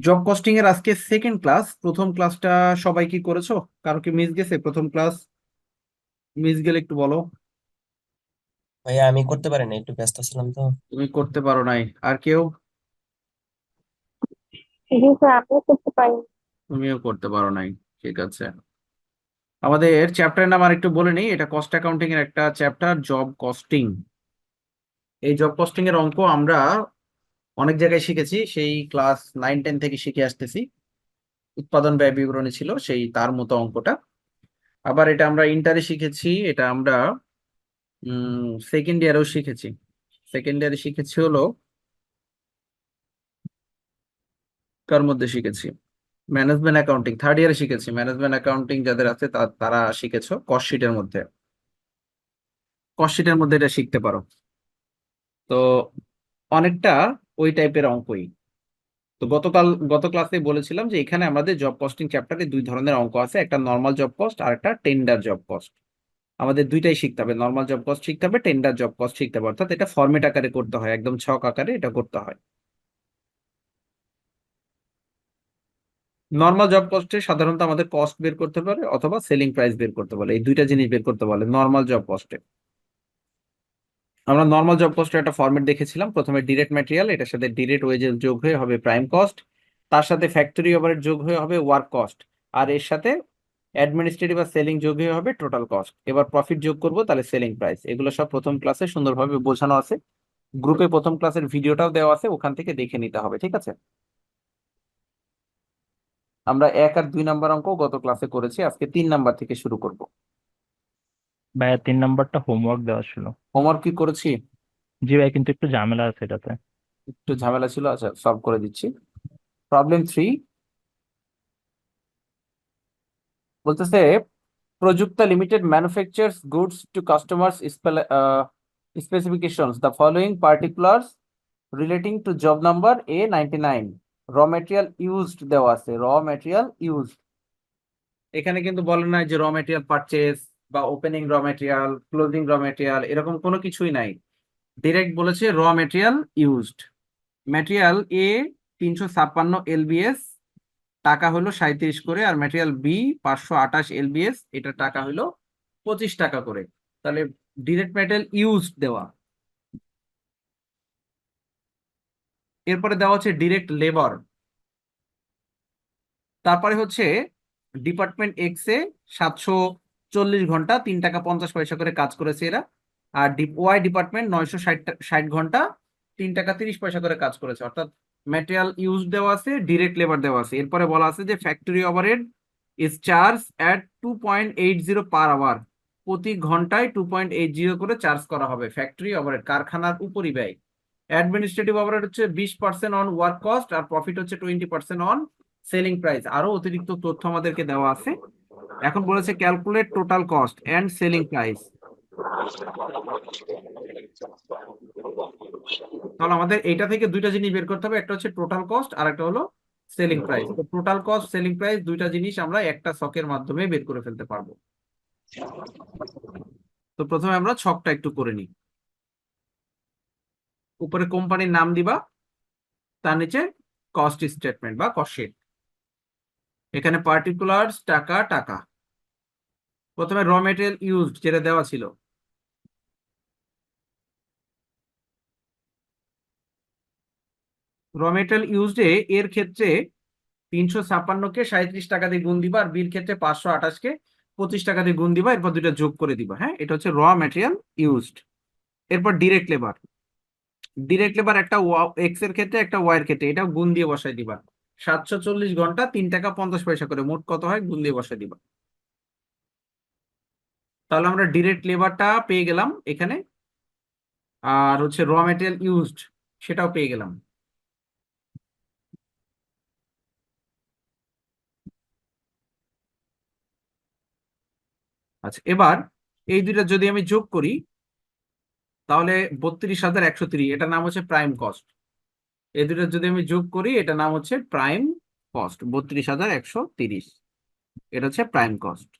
Job costing এর আজকে second class. প্রথম ক্লাসটা সবাই কি করেছো? কারো কি মিস গেছে? প্রথম ক্লাস মিস গেলে একটু বলো। ভাইয়া আমি করতে পারি না, একটু ব্যস্ত ছিলাম তো। তুমি করতে পারো নাই? আর কেউ? জি স্যার, আমিও করতে পারি। তুমিও করতে পারো নাই। ঠিক আছে, আমাদের চ্যাপ্টারের নাম আর একটু বলে নিই। এটা কস্ট অ্যাকাউন্টিং এর একটা চ্যাপ্টার, জব কস্টিং। এই জব কস্টিং এর অঙ্ক আমরা অনেক জায়গায় শিখেছি, সেই ক্লাস 9-10 থেকে শিখে আসতেছি। উৎপাদন ব্যয় বিবরণী ছিল সেই তার মতো অঙ্কটা। আবার এটা আমরা ইন্টারে শিখেছি, এটা আমরা সেকেন্ড ইয়ারেও শিখেছি। সেকেন্ড ইয়ারে শিখেছি হলো, কার মধ্যে শিখেছি, ম্যানেজমেন্ট অ্যাকাউন্টিং। থার্ড ইয়ারে শিখেছি ম্যানেজমেন্ট অ্যাকাউন্টিং, যাদের আছে তারা শিখেছো কস্ট শিটের মধ্যে। কস্ট শিটের মধ্যে এটা শিখতে পারো। তো অনেকটা ওই টাইপের অঙ্কই। তো গত ক্লাসে বলেছিলাম যে এখানে আমাদের জব কস্টিং চ্যাপ্টারে দুই ধরনের অঙ্ক আছে, একটা নর্মাল জব কস্ট আর একটা টেন্ডার জব কস্ট। আমাদের দুইটাই শিখতে হবে, নর্মাল জব কস্ট শিখতে হবে, টেন্ডার জব কস্ট শিখতে হবে। অর্থাৎ এটা ফরম্যাট আকারে করতে হয়, একদম ছক আকারে এটা করতে হয়। নর্মাল জব কস্টে সাধারণত আমাদের কস্ট বের করতে পারে অথবা সেলিং প্রাইস বের করতে বলে, এই দুইটা জিনিস বের করতে বলে নর্মাল জব কস্টে। আমরা নর্মাল জব কস্টের একটা ফরম্যাট দেখেছিলাম। প্রথমে ডিরেক্ট ম্যাটেরিয়াল, এটার সাথে ডিরেক্ট ওয়েজেস যোগ হয়ে হবে প্রাইম কস্ট। তার সাথে ফ্যাক্টরি ওভারহেড যোগ হয়ে হবে ওয়ার্ক কস্ট। আর এর সাথে অ্যাডমিনিস্ট্রেটিভ আর সেলিং যোগ হয়ে হবে টোটাল কস্ট। এবার প্রফিট যোগ করব, তাহলে সেলিং প্রাইস। এগুলো সব প্রথম ক্লাসে সুন্দরভাবে বোঝানো আছে। গ্রুপে প্রথম ক্লাসের ভিডিওটাও দেওয়া আছে, ওখান থেকে দেখে নিতে হবে। ঠিক আছে, আমরা 1 আর 2 নাম্বার অঙ্ক গত ক্লাসে করেছি, আজকে 3 নাম্বার থেকে শুরু করব। ভাইয়া 3 নাম্বারটা হোমওয়ার্ক দেওয়া ছিল। হোমওয়ার্ক কি করেছি? জি ভাই, কিন্তু একটু ঝামেলা আছে এটাতে। একটু ঝামেলা ছিল, আচ্ছা সলভ করে দিচ্ছি। প্রবলেম 3 বলতেছে, Prayukta limited manufactures goods to customers specifications the following particulars relating to job number A99। Raw material used দেওয়া আছে, র মেটেরিয়াল ইউজড। এখানে কিন্তু বলে নাই যে র মেটেরিয়াল পারচেজ বা ওপেনিং র মেটেরিয়াল, ক্লোজিং র মেটেরিয়াল, এরকম কোনো কিছুই নাই। ডিরেক্ট বলেছে র মেটেরিয়াল ইউজড। ম্যাটেরিয়াল এ 356 LBS, টাকা হলো 37 করে। আর ম্যাটেরিয়াল বি 528 LBS, এটা টাকা হলো 25 টাকা করে। তাহলে ডিরেক্ট ম্যাটেরিয়াল ইউজ দেওয়া। এরপরে দেওয়া হচ্ছে ডিরেক্ট লেবার। তারপরে হচ্ছে ডিপার্টমেন্ট এক্স এ 740 ঘন্টা 3 টাকা 50 পয়সা করে কাজ করেছে এরা। আর ওয়াই ডিপার্টমেন্ট 960 ঘন্টা 3 টাকা 30 পয়সা করে কাজ করেছে। অর্থাৎ ম্যাটেরিয়াল ইউজ দেওয়া আছে, ডিরেক্ট লেবার দেওয়া আছে। এরপরে বলা আছে যে factory overhead is charge at 2.80 per hour. প্রতি ঘন্টায় 2.80 করে চার্জ করা হবে ফ্যাক্টরি ওভারহেড, কারখানার উপরিব্যয়। অ্যাডমিনিস্ট্রেটিভ ওভারহেড হচ্ছে 20% অন ওয়ার্ক কস্ট, আর প্রফিট হচ্ছে 20% অন সেলিং প্রাইস। আরো অতিরিক্ত তথ্য আমাদেরকে দেওয়া আছে। এখন বলেছে calculate total cost and selling price. তাহলে আমাদের এইটা থেকে দুইটা জিনিস বের করতে হবে, একটা হচ্ছে টোটাল কস্ট আর একটা হলো সেলিং প্রাইস। তো টোটাল কস্ট সেলিং প্রাইস দুইটা জিনিস আমরা একটা ছকের মাধ্যমে বের করে ফেলতে পারবো। তো প্রথমে আমরা ছকটা একটু করে নিই। উপরে কোম্পানির নাম দিবা, তার নিচে কস্ট স্টেটমেন্ট বা কস্ট শিট। এখানে পার্টিকুলার্স টাকা টাকা। প্রথমে র মেটেরিয়াল ইউজড যেটা দেওয়া ছিল, র মেটেরিয়াল ইউজড এর ক্ষেত্রে 356-কে 37 টাকা দিয়ে গুণ দিবা, আর বির ক্ষেত্রে 528-কে 25 টাকা দিয়ে গুণ দিবা, এরপর দুইটা যোগ করে দিবা। হ্যাঁ, এটা হচ্ছে র মেটেরিয়াল ইউজড। এরপর ডিরেক্ট লেবার। ডিরেক্ট লেবার একটা এক্স এর ক্ষেত্রে একটা ওয়াই এর ক্ষেত্রে, এটা গুণ দিয়ে বসাই দিবা। 740 ঘন্টা 3 টাকা 50 পয়সা করে, মোট কত হয় গুণ দিয়ে বসাই দিবা। তাহলে আমরা ডিরেক্ট লেবারটা পেয়ে গেলাম এখানে, আর হচ্ছে র মেটেরিয়াল ইউজড সেটাও পেয়ে গেলাম। আচ্ছা, এবার এই দুইটা যদি আমি যোগ করি, তাহলে 32,130, এটার নাম হচ্ছে প্রাইম কস্ট। এই দুটো যদি আমি যোগ করি, এটা নাম হচ্ছে প্রাইম কস্ট। 32,130, এটা হচ্ছে প্রাইম কস্ট।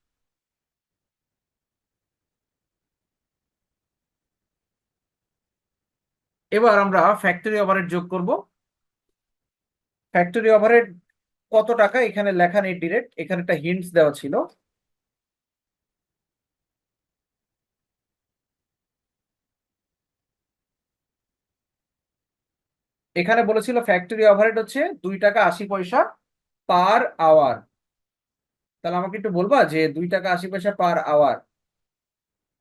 এবার আমরা ফ্যাক্টরি ওভারহেড যোগ করব। ফ্যাক্টরি ওভারহেড কত টাকা এখানে লেখা নেই ডিরেক্ট, এখানে একটা হিন্টস দেওয়া ছিল। এখানে বলেছিল ফ্যাক্টরি ওভারহেড হচ্ছে 2 টাকা 80 পয়সা পার আওয়ার। তাহলে আমাকে একটু বলবা যে 2 টাকা 80 পয়সা পার আওয়ার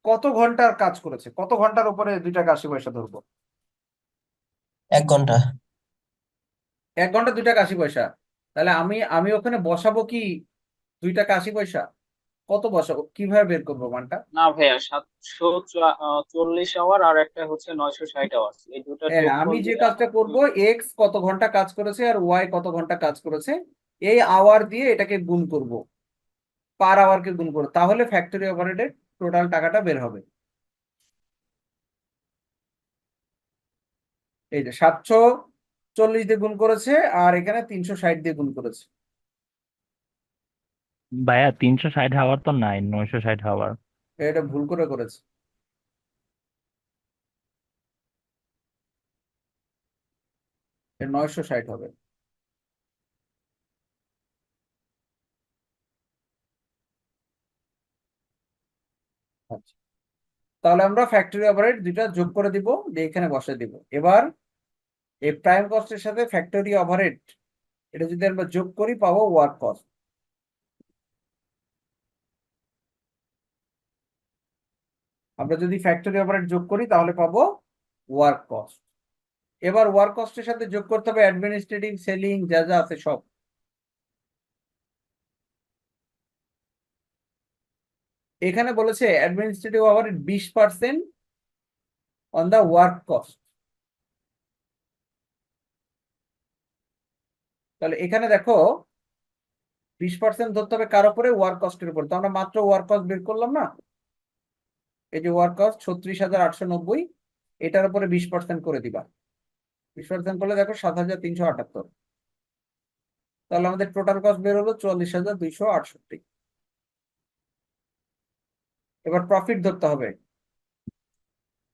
কত ঘন্টার কাজ করেছে, কত ঘন্টার উপরে 2 টাকা 80 পয়সা ধরবো? 1 ঘন্টা। 1 ঘন্টা 2 টাকা 80 পয়সা। তাহলে আমি আমি ওখানে বসাবো কি 2 টাকা 80 পয়সা? কত বসাবো, কিভাবে বের করবো মানটা? না ভাইয়া, 740 আওয়ার আর একটা হচ্ছে 960 আওয়ার, এই দুটা হ্যাঁ, যোগ আমি যে করলে কাজটা করব, এক্স কত ঘন্টা কাজ করেছে আর ওয়াই কত ঘন্টা কাজ করেছে, এই আওয়ার দিয়ে এটাকে গুণ করব, পার আওয়ারকে গুণ করব, তাহলে ফ্যাক্টরি ওভারহেডের টোটাল টাকাটা বের হবে। এই যে 740 দিয়ে গুণ করেছে আর এখানে 360 দিয়ে গুণ করেছে। ভাইয়া 360 হাওয়ার তো নাই, 960 হাওয়ার। এটা ভুল করে করেছে, এটা 960 হবে। আচ্ছা, তাহলে আমরা ফ্যাক্টরি ওভারহেড দুইটা যোগ করে দিব, দিয়ে এখানে বসে দিব। এবার এই প্রাইম কস্টের সাথে ফ্যাক্টরি ওভারহেড এটা যদি আমরা যোগ করি পাবো ওয়ার্ক কস্ট। আমরা যদি ফ্যাক্টরি ওভারহেড যোগ করি তাহলে পাবো ওয়ার্ক কস্ট। এবার ওয়ার্ক কস্টের সাথে যোগ করতে হবে অ্যাডমিনিস্ট্রেটিভ, সেলিং, যা যা আছে সব। এখানে বলেছে administrative overhead 20% on the work cost. তাহলে এখানে দেখো 20% ধরতে হবে কার উপরে, ওয়ার্ক কস্টের উপর। তো আমরা মাত্র ওয়ার্ক কস্ট বের করলাম না, এই যে ওয়ার্ক কস্ট 36,890, এটার উপরে 20% করে দিবা। 20% করলে দেখো 7,378। তাহলে আমাদের টোটাল কস্ট বের হলো 44,268। এবার প্রফিট ধরতে হবে।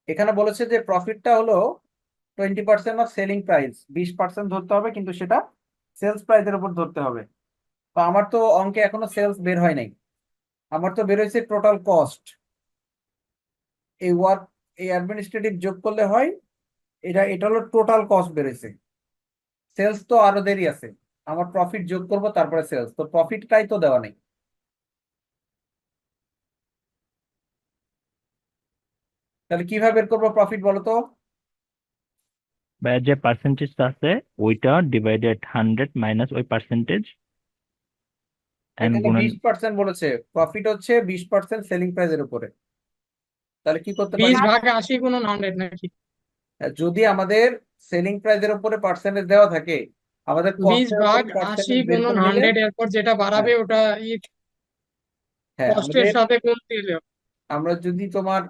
এখানে বলেছে যে প্রফিটটা হলো 20% অফ সেলিং প্রাইস, 20% ধরতে হবে, কিন্তু সেটা সেলস প্রাইসের উপর ধরতে হবে। তো আমার তো অঙ্কে এখনো সেলস বের হয় নাই, আমার তো বের হয়েছে টোটাল কস্ট। এই ওয়ার্ক, এই অ্যাডমিনিস্ট্রেটিভ যোগ করলে হয়, এটা এটা হলো টোটাল কস্ট বেড়েছে। সেলস তো আরো দেরি আছে, আমার প্রফিট যোগ করব তারপরে সেলস, তো প্রফিটটাই তো দেওয়া নেই। তাহলে কিভাবে বের করবো প্রফিট বলো তো? ভাইয়া যে পার্সেন্টেজটা আছে ওইটা ডিভাইডেড 100 মাইনাস ওই পার্সেন্টেজ এন্ড এখানে গুণন। 20% বলেছে, প্রফিট হচ্ছে 20% সেলিং প্রাইসের উপরে। তাহলে কি করতে পারি? 20/80 × 100 নাকি? যদি আমাদের সেলিং প্রাইসের উপরে পার্সেন্টেজ দেওয়া থাকে, আমাদের বিশ কস্টের ভাগ উপরে আশি পার্সেন্টেজ বের গুণন করে নিলে, 100, এরপর যেটা হ্যাঁ বাড়াবে ওটা হ্যাঁ, কষ্টের আমাদের সাথে গুণ দিলে। আমরা যদি তোমার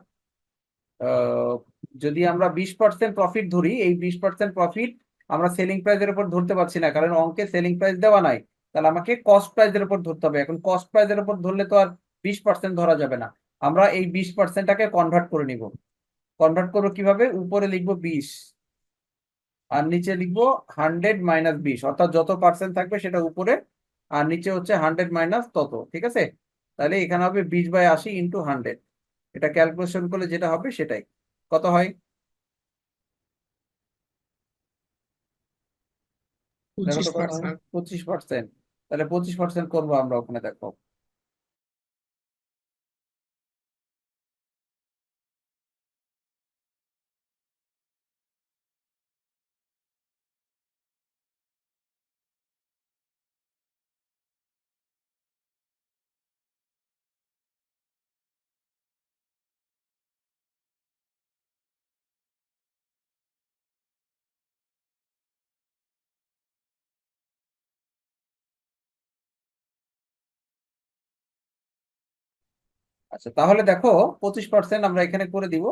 আহ, যদি আমরা 20% প্রফিট ধরি, এই 20% প্রফিট আমরা সেলিং প্রাইসের উপর ধরতে পারছি না, কারণ অঙ্কে সেলিং প্রাইস দেওয়া নাই। তাহলে আমাকে কস্ট প্রাইসের উপর ধরতে হবে। এখন কস্ট প্রাইসের উপর ধরলে তো আর 20% ধরা যাবে না, আমরা এই 20%টাকে কনভার্ট করে নিব। কনভার্ট করবো কিভাবে? উপরে লিখবো 20 আর নিচে লিখবো 100 - 20, অর্থাৎ যত পার্সেন্ট থাকবে সেটা উপরে, আর নিচে হচ্ছে 100 মাইনাস তত, ঠিক আছে? তাহলে এখানে হবে 20/80 ইন্টু 100। এটা ক্যালকুলেশন করলে যেটা হবে সেটাই। কত হয় দেখো পঁচিশ তো, কত হয়? পার্সেন্ট 25%। তাহলে 25% করবো আমরা ওখানে, দেখো। আচ্ছা, তাহলে দেখো 25% আমরা এখানে করে দিব।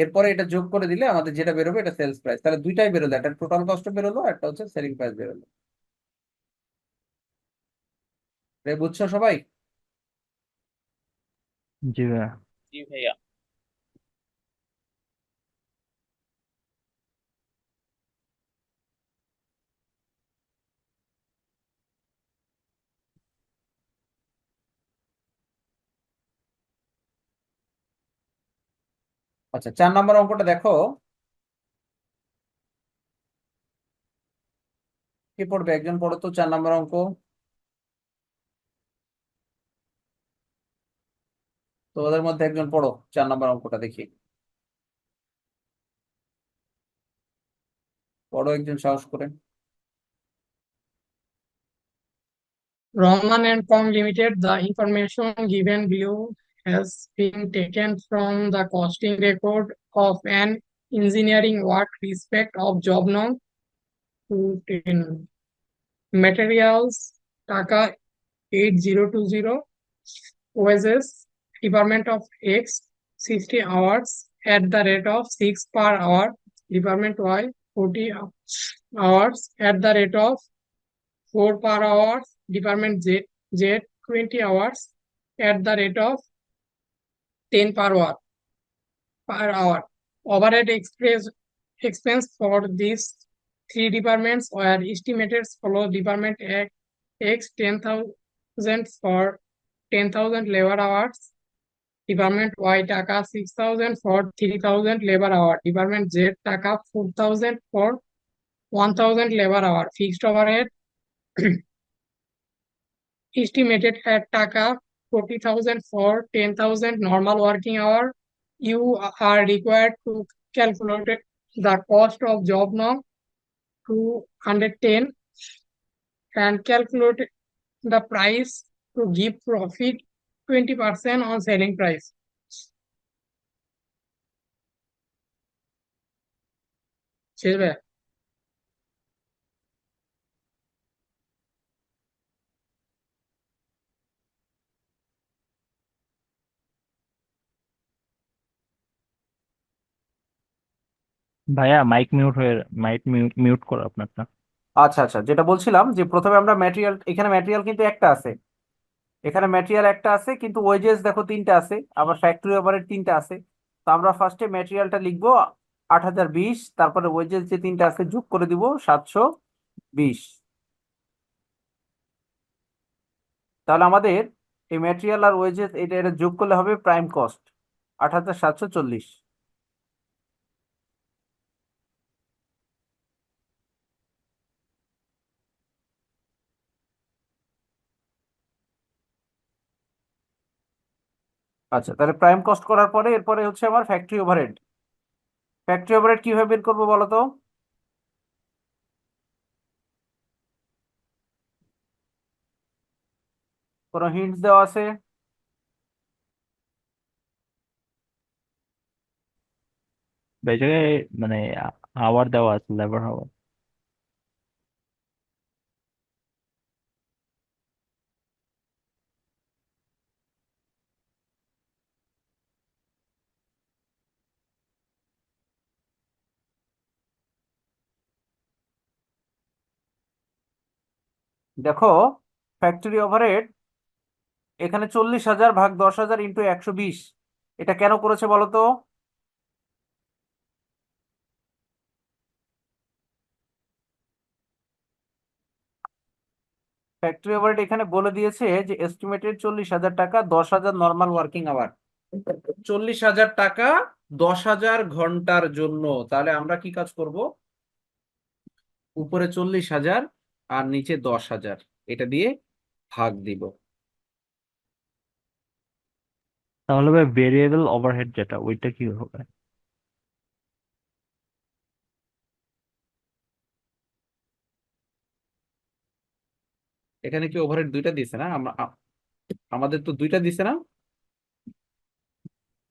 এরপরে এটা যোগ করে দিলে আমাদের যেটা বেরোবে এটা সেলস প্রাইস। তাহলে দুইটাই বেরোলো, একটা টোটাল কস্ট বেরোলো, একটা হচ্ছে সেলিং প্রাইস বেরোলো। বুঝছো সবাই? জি ভাইয়া। জি ভাইয়া। আচ্ছা, 4 নম্বর অঙ্কটা দেখো কে পড়বে, একজন পড়ো তো 4 নম্বর অঙ্ক। তো ওদের মধ্যে একজন পড়ো 4 নম্বর অঙ্কটা দেখি, পড়ো একজন সাহস করে। Rahman and Com Limited, the information given below has been taken from the costing record of an engineering work respect of job number 210. Materials, Taka 8020, wages, Department of X, 60 hours at the rate of 6 per hour, Department Y, 40 hours at the rate of 4 per hour, Department Z, 20 hours at the rate of 10 per hour. Overhead expense for these three departments were estimated follow Department X 10,000 for 10,000 labor hours, Department Y Taka 6,000 for 3,000 labor hour, Department Z Taka 4,000 for 1,000 labor hour. Fixed overhead estimated at Taka 40,000 for 10,000 normal working hour. You are required to calculate the cost of job now 210 and calculate the price to give profit 20% on selling price. শেষ ভাই? ভাইয়া mic mute হয়ে, mic mute করো আপনারটা। আচ্ছা আচ্ছা, যেটা বলছিলাম যে প্রথমে আমরা ম্যাটেরিয়াল, এখানে ম্যাটেরিয়াল কিন্তু একটা আছে, এখানে ম্যাটেরিয়াল একটা আছে কিন্তু ওয়েজেস দেখো 3টা আছে, আবার ফ্যাক্টরি ওভারহেড 3টা আছে। তো আমরা ফার্স্টে ম্যাটেরিয়ালটা লিখবো 8,020, তারপরে ওয়েজেস যে 3টা আছে যোগ করে দিব 720। তাহলে আমাদের এই ম্যাটেরিয়াল আর ওয়েজেস এটা যোগ করলে হবে প্রাইম কস্ট 8,740। আচ্ছা, তাহলে প্রাইম কস্ট করার পরে এরপরে হচ্ছে আমার ফ্যাক্টরি ওভারহেড। ফ্যাক্টরি ওভারহেড কিভাবে বের করবো বলো তো? কোনো হিন্টস দেওয়া আছে? এই জায়গায় মানে আওয়ার দেওয়া আছে, লেবার আওয়ার। দেখো, ফ্যাক্টরি ওভারহেড এখানে 40,000 ভাগ 10,000 ইন্টু 120, এটা কেন করেছে বলো তো? ফ্যাক্টরি ওভারহেড এখানে বলে দিয়েছে যে এস্টিমেটেড 40,000 টাকা, 10,000 নর্মাল ওয়ার্কিং আওয়ার, 40,000 টাকা 10,000 ঘন্টার জন্য। তাহলে আমরা কি কাজ করব, উপরে 40,000 আর নিচে 10,000, এটা দিয়ে ভাগ দিব। তাহলে ভাই ভেরিয়েবল ওভারহেড যেটা, ওইটা কি হবে? এখানে কি ওভারহেড দুইটা দিছে না? আমাদের তো দুইটা দিছে না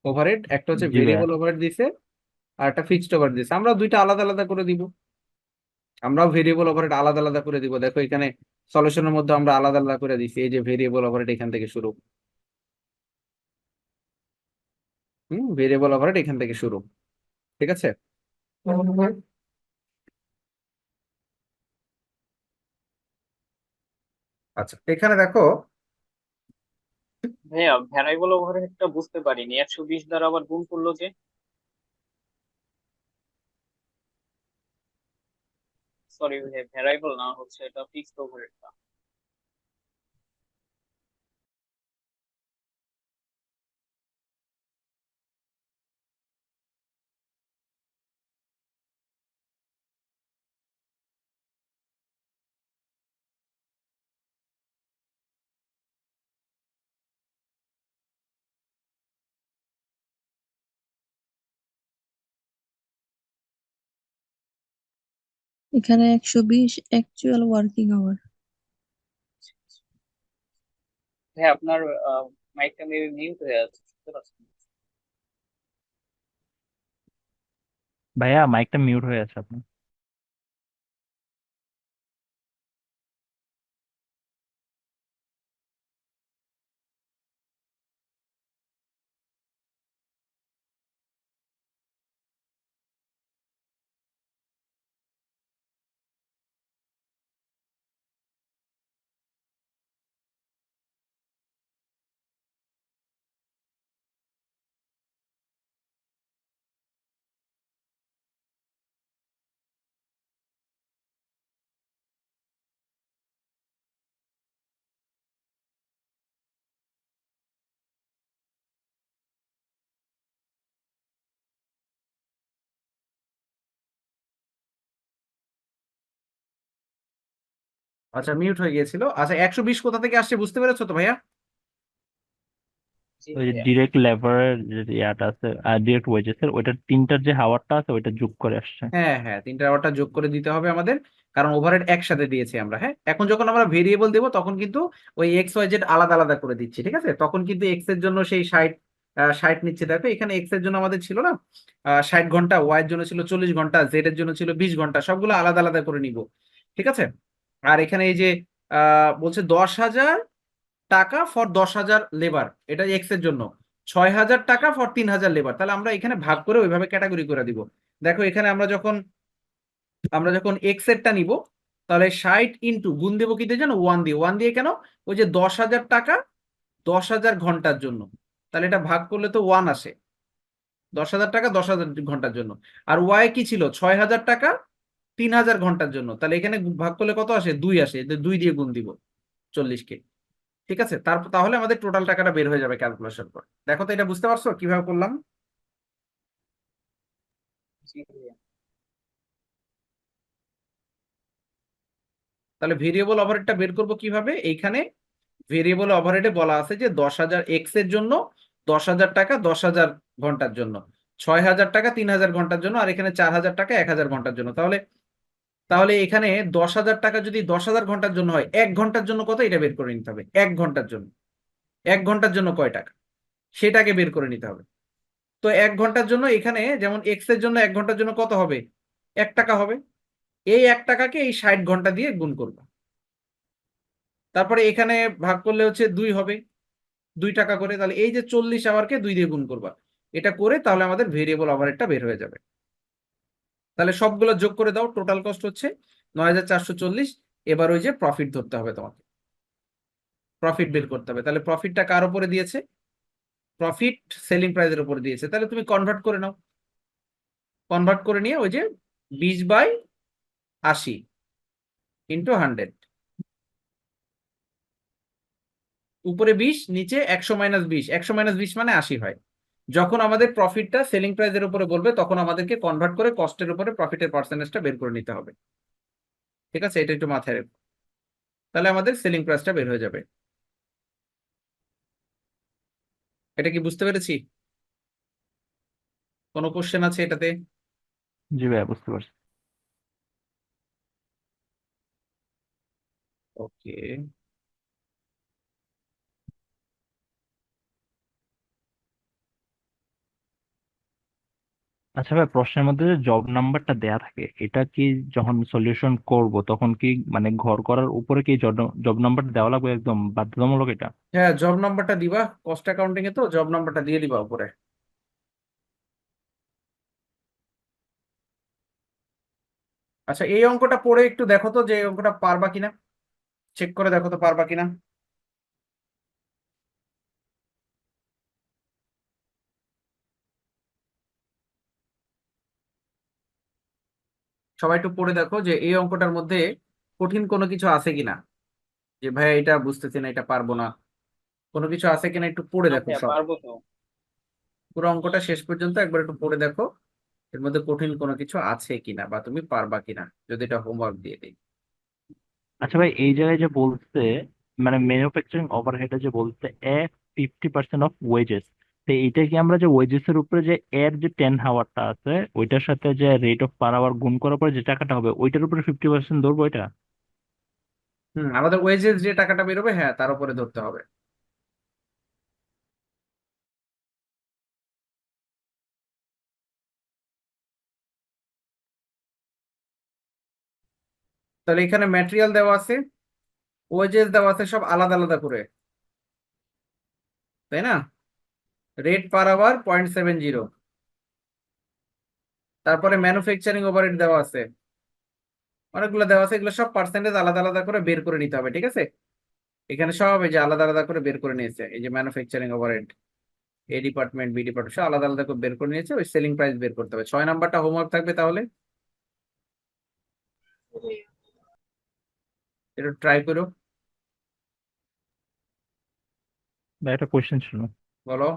ওভারহেড, একটা হচ্ছে জি ভাইয়া। ভেরিয়েবল ওভারহেড দিছে আর একটা ফিক্সড ওভারহেড দিছে। আমরা দুইটা আলাদা আলাদা করে দিব, আমরাও ভেরিয়েবল ওভারহেড আলাদা আলাদা করে দিব। দেখো এখানে সলিউশনের মধ্যে আমরা আলাদা আলাদা করে দিছি, এই যে ভেরিয়েবল ওভারহেড এখান থেকে শুরু, ভেরিয়েবল ওভারহেড এখান থেকে শুরু, ঠিক আছে। আচ্ছা, এখানে দেখো ভাইয়া ভ্যারাইবল ওভারহেডটা বুঝতে পারিনি, 120 দ্বারা আবার গুণ করলো যে? সরি ভাইয়া, ভ্যারাইবল না, হচ্ছে এটা ফিক্সড ওভারহেড। এখানে 120 অ্যাকচুয়াল ওয়ার্কিং আওয়ার। হ্যাঁ, আপনার মাইকটা মেবি মিউট হয়ে আছে, শুনতে পাচ্ছেন? ভাইয়া মাইকটা মিউট হয়ে আছে আপনার। আচ্ছা, মিউট হয়ে গিয়েছিল। আচ্ছা, 120 কোথা থেকে আসছে বুঝতে পেরেছো তো ভাইয়া? জি ওই যে ভাইয়া। ডিরেক্ট লেবারের যে ইয়াটা আছে আর ডিরেক্ট ওয়েজেসের ওইটার তিনটার যে হাওয়ারটা আছে ওইটা যোগ করে আসছে। হ্যাঁ হ্যাঁ, 3টা আওয়ারটা যোগ করে দিতে হবে আমাদের, কারণ ওভারহেড একসাথে দিয়েছি আমরা। হ্যাঁ, এখন যখন আমরা ভেরিয়েবল দেবো তখন কিন্তু ওই এক্স ওয়াই জেড আলাদা আলাদা করে দিচ্ছি, ঠিক আছে? তখন কিন্তু এক্স এর জন্য সেই 60 নিচ্ছে। দেখো এখানে এক্স এর জন্য আমাদের ছিল না 60 ঘন্টা, ওয়াই এর জন্য ছিল 40 ঘন্টা, জেড এর জন্য ছিল 20 ঘন্টা, সবগুলো আলাদা আলাদা করে নিব, ঠিক আছে? আর এখানে এই যে বলছে 10,000 টাকা ফর 10,000 লেবার, এটা এক্স এর জন্য। 6,000 টাকা ফর 3,000 লেবার, তাহলে আমরা এখানে ভাগ করে ওইভাবে ক্যাটাগরি করে দিব। দেখো এখানে আমরা যখন এক্স এরটা নিব, তাহলে 60 গুণ দেবো কি দিয়ে জানো? 1 দিয়ে। 1 দিয়ে কেন? ওই যে 10,000 টাকা 10,000 ঘন্টার জন্য, তাহলে এটা ভাগ করলে তো 1 আসে। 10,000 টাকা 10,000 ঘন্টার জন্য। আর ওয়াই কি ছিল? 6,000 টাকা 3,000 ঘন্টার জন্য, তাহলে এখানে ভাগ করলে কত আসে? 2 আসে, 2 দিয়ে গুণ দিব 40কে, ঠিক আছে? তারপর তাহলে আমাদের টোটাল টাকাটা বের হয়ে যাবে ক্যালকুলেশন করে। দেখো তো এটা বুঝতে পারছো কিভাবে করলাম? জি ভাইয়া। তাহলে ভেরিয়েবল ওভারহেডটা বের করবো কিভাবে? এইখানে ভেরিয়েবল ওভারহেডে বলা আছে যে 10,000 এক্স এর জন্য, 10,000 টাকা 10,000 ঘন্টার জন্য, 6,000 টাকা 3,000 ঘন্টার জন্য, আর এখানে 4,000 টাকা 1,000 ঘন্টার জন্য। তাহলে তাহলে এখানে 10,000 টাকা যদি 10,000 ঘন্টার জন্য হয়, 1 ঘন্টার জন্য কত এটা বের করে নিতে হবে। 1 ঘন্টার জন্য, 1 ঘন্টার জন্য কয় টাকা সেটাকে বের করে নিতে হবে। তো 1 ঘন্টার জন্য এখানে যেমন এক্স এর জন্য 1 ঘন্টার জন্য কত হবে? 1 টাকা হবে। এই 1 টাকাকে এই 60 ঘন্টা দিয়ে গুণ করবো, তারপরে এখানে ভাগ করলে হচ্ছে 2 হবে, 2 টাকা করে। তাহলে এই যে 40 আওয়ারকে 2 দিয়ে গুণ করবা, এটা করে তাহলে আমাদের ভেরিয়েবল ওভারহেডটা বের হয়ে যাবে। তাহলে সবগুলো যোগ করে দাও, টোটাল কস্ট হচ্ছে 9,440। এবার ওই যে প্রফিট ধরতে হবে তোমাকে, প্রফিট বের করতে হবে। তাহলে প্রফিটটা কার উপরে দিয়েছে? প্রফিট সেলিং প্রাইসের উপরে দিয়েছে। তাহলে তুমি কনভার্ট করে নাও, কনভার্ট করে নিয়ে ওই যে 20/80 ইন্টু 100, উপরে 20 নিচে 100 - 20, 100 - 20 মানে 80 হয়। যখন আমাদের প্রফিটটা সেলিং প্রাইসের উপরে বলবে তখন আমাদেরকে কনভার্ট করে কস্টের উপরে প্রফিটের পার্সেন্টেজটা বের করে নিতে হবে, ঠিক আছে? এটা একটু মাথায় রেখো, তাহলে আমাদের সেলিং প্রাইসটা বের হয়ে যাবে। এটা কি বুঝতে পেরেছি? কোনো কোশ্চেন আছে এটাতে? জি ভাইয়া বুঝতে পারছি। ওকে। আচ্ছা ভাই, প্রশ্নের মধ্যে যে জব নাম্বারটা দেয়া থাকে এটা কি যখন সলিউশন করব তখন কি মানে ঘর করার উপরে কি জব নাম্বার দেওয়া লাগবে একদম বাধ্যতামূলক এটা? হ্যাঁ, জব নাম্বারটা দিবা, কস্ট অ্যাকাউন্টিং এ তো জব নাম্বারটা দিয়ে দিবা উপরে। আচ্ছা, এই অঙ্কটা পড়ে একটু দেখো তো যে এই অঙ্কটা পারবা কিনা, চেক করে দেখো তো পারবা কিনা। সবাই একটু পড়ে দেখো যে এই অঙ্কটার মধ্যে কঠিন কোনো কিছু আছে কিনা, যে ভাই এটা বুঝতেছি না, এটা পারবো না, কোনো কিছু আছে কিনা একটু পড়ে না দেখো ভাইয়া, সব। পারবো তো। পুরো অঙ্কটা শেষ পর্যন্ত একবার একটু পড়ে দেখো, এর মধ্যে কঠিন কোনো কিছু আছে কিনা বা তুমি পারবা কিনা, যদি এটা হোমওয়ার্ক দিয়ে দিই। আচ্ছা ভাই, এই জায়গায় যে বলছে মানে ম্যানুফ্যাকচারিং ওভারহেডে যে বলছে 50% অফ ওয়েজেস, তো এইটা কি আমরা যে ওয়েজেস এর উপরে যে এর যে 10 আওয়ারটা আছে ওইটার সাথে যে রেট অফ পার আওয়ার গুণ করার পরে যে টাকাটা হবে ওইটার উপরে 50% ধরবো এটা? আমাদের ওয়েজেস যে টাকাটা বেরোবে, হ্যাঁ, তার উপরে ধরতে হবে। তাহলে এখানে ম্যাটেরিয়াল দেওয়া আছে, ওয়েজেস দেওয়া আছে, সব আলাদা আলাদা করে, তাই না? Rate per hour 0.70। তারপরে ম্যানুফ্যাকচারিং ওভারহেড দেওয়া আছে, অনেকগুলো দেওয়া আছে, এগুলো সব পার্সেন্টেজ আলাদা আলাদা করে বের করে নিতে হবে, ঠিক আছে? এখানে সব এই যে আলাদা আলাদা করে বের করে নিয়েছে, এই যে ম্যানুফ্যাকচারিং ওভারহেড, এ ডিপার্টমেন্ট, বি ডিপার্টমেন্ট, সব আলাদা আলাদা করে বের করে নিয়েছে, ওই সেলিং প্রাইস বের করতে হবে। 6 নাম্বারটা হোমওয়ার্ক থাকবে, তাহলে একটু ট্রাই করো, বা একটা কোয়েশ্চেন ছিল। বলো।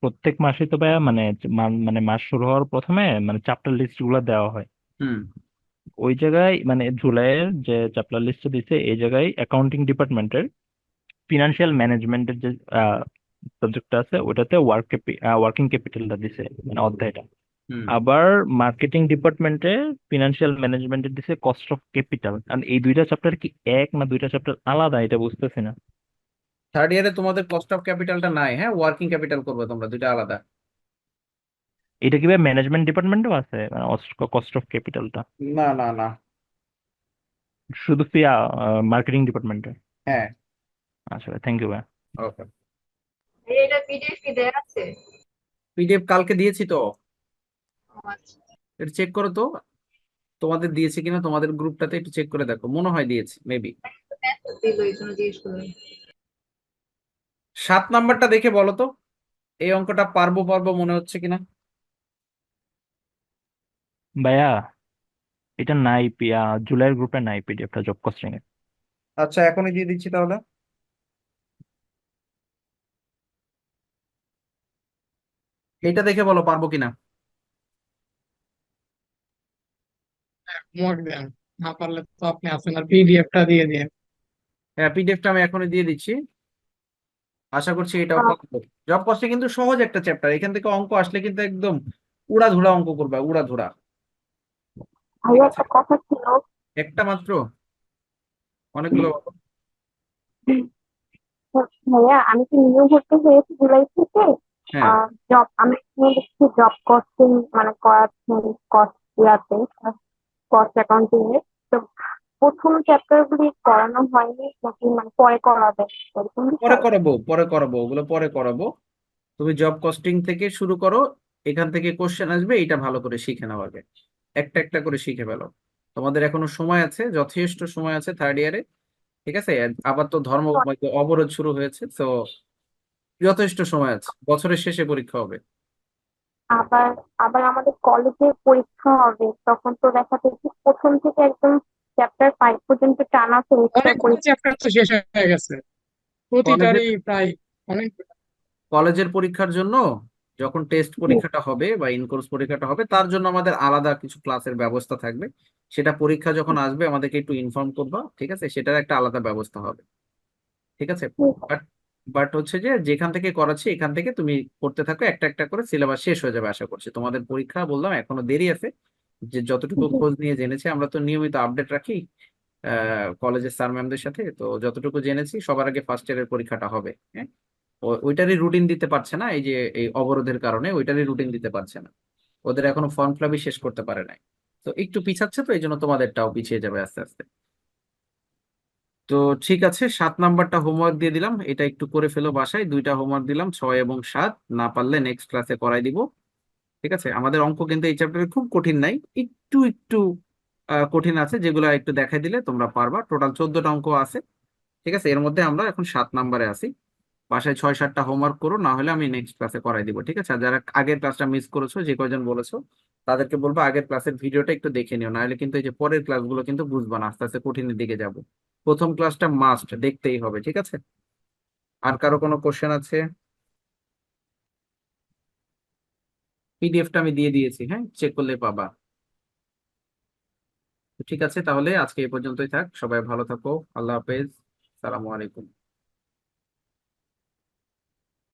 প্রত্যেক মাসে তো ভাইয়া মানে মানে মাস শুরু হওয়ার প্রথমে মানে চ্যাপ্টার লিস্ট গুলো দেওয়া হয়। হুম ওই জায়গায় মানে জুলাইয়ের যে চ্যাপ্টার লিস্টটা দিছে এই জায়গায় অ্যাকাউন্টিং ডিপার্টমেন্টের ফিনান্সিয়াল ম্যানেজমেন্টের যে সাবজেক্টটা আছে ওটাতে ওয়ার্কিং ক্যাপিটালটা দিছে মানে অধ্যায়টা। হুম আবার মার্কেটিং ডিপার্টমেন্টে ফিনান্সিয়াল ম্যানেজমেন্টের দিছে কস্ট অফ ক্যাপিটাল। আর এই দুইটা চ্যাপ্টার কি এক না দুইটা চ্যাপ্টার আলাদা এটা বুঝতেছি না। থার্ড ইয়ারে তোমাদের কস্ট অফ ক্যাপিটালটা নাই, হ্যাঁ, ওয়ার্কিং ক্যাপিটাল করবে তোমরা, দুইটা আলাদা। এটা কি ম্যানেজমেন্ট ডিপার্টমেন্টও আছে কস্ট অফ ক্যাপিটালটা? না না না। শুধু মার্কেটিং ডিপার্টমেন্টে? হ্যাঁ। আচ্ছা, থ্যাংক ইউ ভাই। ওকে। এটা পিডিএফ কি দেয়া আছে? পিডিএফ কালকে দিয়েছি তো, ও আচ্ছা, এটা চেক করো তো, তোমাদের দিয়েছি কিনা, তোমাদের গ্রুপটাতে একটু চেক করে দেখো, মনে হয় দিয়েছি মেবি। মেসেজ দিল এই জন্য জিজ্ঞেস করলাম। 7 নাম্বারটা দেখে বলো তো, এই অঙ্কটা পারবো পারবো মনে হচ্ছে কিনা। ভাইয়া এটা নাই, জুলাইয়ের গ্রুপে নাই পিডিএফটা জব কস্টিং এর। আচ্ছা, এখনই দিয়ে দিচ্ছি তাহলে। এইটা দেখে বলো পারবো কিনা। হোমওয়ার্ক দেন, না পারলে তো আপনি আছেন, আর পিডিএফটা দিয়ে দিন। হ্যাঁ, পিডিএফটা আমি এখনই দিয়ে দিচ্ছি, আশা করছি এটাও পারবো। জব কস্টিং কিন্তু সহজ একটা চ্যাপ্টার, এখান থেকে অঙ্ক আসলে কিন্তু একদম উড়াধুরা অঙ্ক করবা, উড়াধুরা। ঠিক ভাইয়া আছে, একটা কথা ছিল। একটা মাত্র, অনেকগুলো বলো। ভাইয়া আমি কি নিউ ভর্তি হয়েছি জুলাই থেকে। হ্যাঁ, জব আমি এখানে দেখছি জব কস্টিং মানে করাচ্ছেন, কস্ট ইয়াতে কস্ট অ্যাকাউন্টিং এ। তো প্রথম চ্যাপ্টার গুলি করানো হয়নি নাকি মানে পরে করাবে এরকম পরে বিষয়? করাবো, পরে করাবো, ওগুলো পরে করাবো। তুমি জব কস্টিং থেকে শুরু করো, এখান থেকে কোশ্চেন আসবে, এটা ভালো করে শিখে নাও আগে, একটা একটা করে শিখে ফেলো। তোমাদের এখনো সময় আছে, যথেষ্ট সময় আছে থার্ড ইয়ারে, ঠিক আছে? আবার তো ধর্ম অবরোধ শুরু হয়েছে, তো যথেষ্ট সময় আছে, বছরের শেষে পরীক্ষা হবে। আবার আবার আমাদের কলেজে পরীক্ষা হবে, তখন তো দেখা যাচ্ছে প্রথম থেকে একদম চ্যাপ্টার 5 পর্যন্ত টানা সেমিস্টার অনেকগুলো পরীক্ষা। চ্যাপ্টার তো শেষ হয়ে গেছে, কলেজের প্রতিটারই প্রায় অনেক। কলেজের পরীক্ষার জন্য যখন টেস্ট পরীক্ষাটা হবে বা ইনকোর্স পরীক্ষাটা হবে, তার জন্য আমাদের আলাদা কিছু ক্লাসের ব্যবস্থা থাকবে, সেটা পরীক্ষা যখন আসবে আমাদেরকে একটু ইনফর্ম করবা, ঠিক আছে? সেটার একটা আলাদা ব্যবস্থা হবে, ঠিক আছে? বাট বাট হচ্ছে যে যেখান থেকে করাচ্ছি এখান থেকে তুমি করতে থাকো, একটা একটা করে সিলেবাস শেষ হয়ে যাবে আশা করছি। তোমাদের পরীক্ষা বললাম এখনো দেরি আছে, যে যতটুকু খোঁজ নিয়ে জেনেছি, আমরা তো নিয়মিত আপডেট রাখি কলেজের স্যার ম্যামদের সাথে, তো যতটুকু জেনেছি সবার আগে ফার্স্ট ইয়ারের পরীক্ষাটা হবে, হ্যাঁ। ওইটারই রুটিন দিতে পারছে না, এই যে এই অবরোধের কারণে ওইটারই রুটিন দিতে পারছে না, ওদের এখনো ফর্ম ফিলাপই শেষ করতে পারে নাই, তো একটু পিছাচ্ছে, তো এই জন্য তোমাদেরটাও পিছিয়ে যাবে আস্তে আস্তে। তো ঠিক আছে, 7 নাম্বারটা হোমওয়ার্ক দিয়ে দিলাম, এটা একটু করে ফেলো বাসায়, 2টা হোমওয়ার্ক দিলাম, 6 এবং 7, না পারলে নেক্সট ক্লাসে করাই দিব, ঠিক আছে? আমাদের অঙ্ক কিন্তু এই চ্যাপ্টারে খুব কঠিন নাই, একটু একটু কঠিন আছে, যেগুলো একটু দেখাই দিলে তোমরা পারবা। টোটাল 14টা অঙ্ক আছে, ঠিক আছে? এর মধ্যে আমরা এখন 7 নাম্বারে আছি। বাসায় 6-7টা হোমওয়ার্ক করো, না হলে আমি নেক্সট ক্লাসে করাই দিব, ঠিক আছে? আর যারা আগের ক্লাসটা মিস করেছো, যে কয়জন বলেছো, তাদেরকে বলবো আগের ক্লাসের ভিডিওটা একটু দেখে নিও, না হলে কিন্তু এই যে পরের ক্লাসগুলো কিন্তু বুঝবা না, আস্তে আস্তে কঠিনের দিকে যাব। প্রথম ক্লাসটা মাস্ট দেখতেই হবে, ঠিক আছে? আর কারো কোনো কোশ্চেন আছে? পিডিএফটা আমি দিয়ে দিয়েছি, হ্যাঁ, চেক করলে পাবা। তো ঠিক আছে, তাহলে আজকে এই পর্যন্তই থাক, সবাই ভালো থাকো, আল্লাহ হাফেজ, সালামু আলাইকুম।